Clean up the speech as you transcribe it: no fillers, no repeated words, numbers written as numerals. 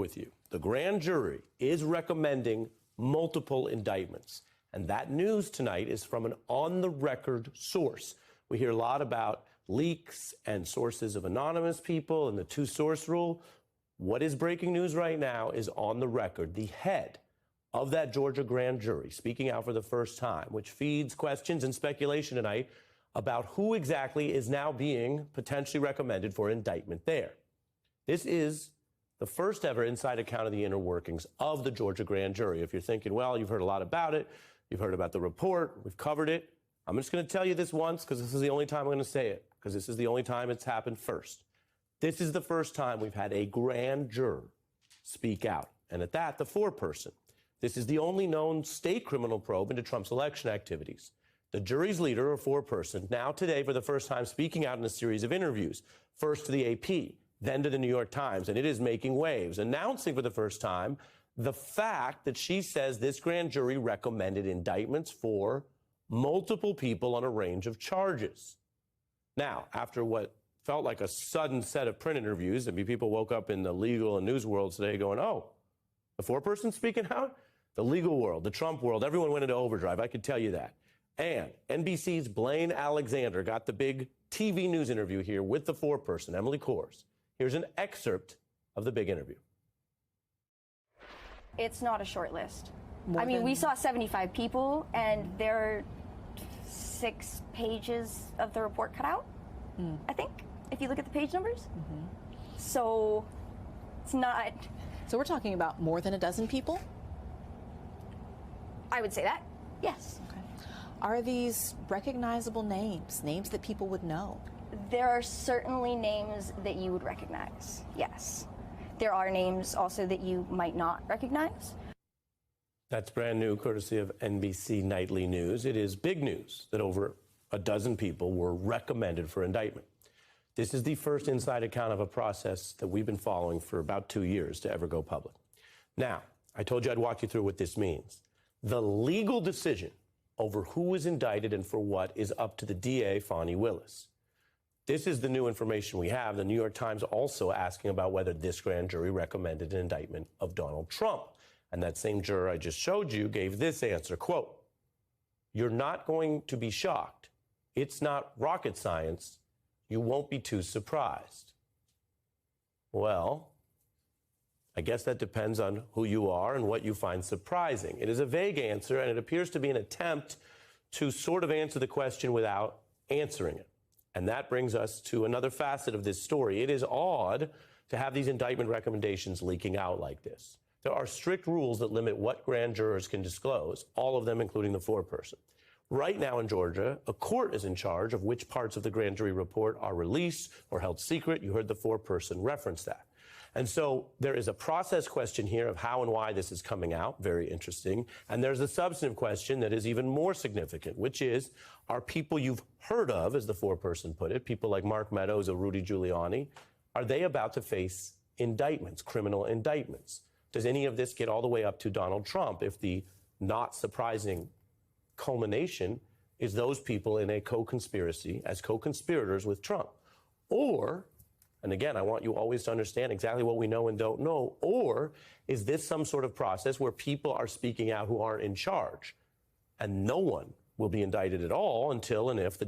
with you. The grand jury is recommending multiple indictments. And that news tonight is from an on-the-record source. We hear a lot about leaks and sources of anonymous people and the two-source rule. What is breaking news right now is on the record. The head of that Georgia grand jury speaking out for the first time, which feeds questions and speculation tonight about who exactly is now being potentially recommended for indictment there. This is the first ever inside account of the inner workings of the Georgia grand jury. If you're thinking, well, you've heard a lot about it, you've heard about the report, we've covered it, I'm just going to tell you this once because this is the only time I'm going to say it, because this is the only time it's happened first. This is the first time we've had a grand juror speak out, and at that, the foreperson. This is the only known state criminal probe into Trump's election activities. The jury's leader, or foreperson, now today for the first time speaking out in a series of interviews, first to the AP, then to the New York Times, and it is making waves, announcing for the first time the fact that she says this grand jury recommended indictments for multiple people on a range of charges. Now, after what felt like a sudden set of print interviews, I mean, people woke up in the legal and news world today going, oh, the foreperson speaking out? The legal world, the Trump world, everyone went into overdrive, I can tell you that. And NBC's Blaine Alexander got the big TV news interview here with the foreperson, Emily Kors. Here's an excerpt of the big interview. It's not a short list. We saw 75 people, and there are 6 pages of the report cut out, I think, if you look at the page numbers. So it's not... So we're talking about more than a dozen people? I would say that, yes. Okay. Are these recognizable names, names that people would know? There are certainly names that you would recognize, yes. There are names also that you might not recognize. That's brand new, courtesy of NBC Nightly News. It is big news that over a dozen people were recommended for indictment. This is the first inside account of a process that we've been following for about 2 years to ever go public. Now, I told you I'd walk you through what this means. The legal decision over who is indicted and for what is up to the DA, Fani Willis. This is the new information we have. The New York Times also asking about whether this grand jury recommended an indictment of Donald Trump. And that same juror I just showed you gave this answer, quote, "You're not going to be shocked. It's not rocket science. You won't be too surprised." Well, I guess that depends on who you are and what you find surprising. It is a vague answer, and it appears to be an attempt to sort of answer the question without answering it. And that brings us to another facet of this story. It is odd to have these indictment recommendations leaking out like this. There are strict rules that limit what grand jurors can disclose, all of them including the foreperson. Right now in Georgia, a court is in charge of which parts of the grand jury report are released or held secret. You heard the foreperson reference that. And so there is a process question here of how and why this is coming out, very interesting. And there's a substantive question that is even more significant, which is, are people you've heard of, as the foreperson put it, people like Mark Meadows or Rudy Giuliani, are they about to face indictments, criminal indictments? Does any of this get all the way up to Donald Trump if the not surprising culmination is those people in a co-conspiracy as co-conspirators with Trump? Or, and again, I want you always to understand exactly what we know and don't know, or is this some sort of process where people are speaking out who aren't in charge and no one will be indicted at all until and if the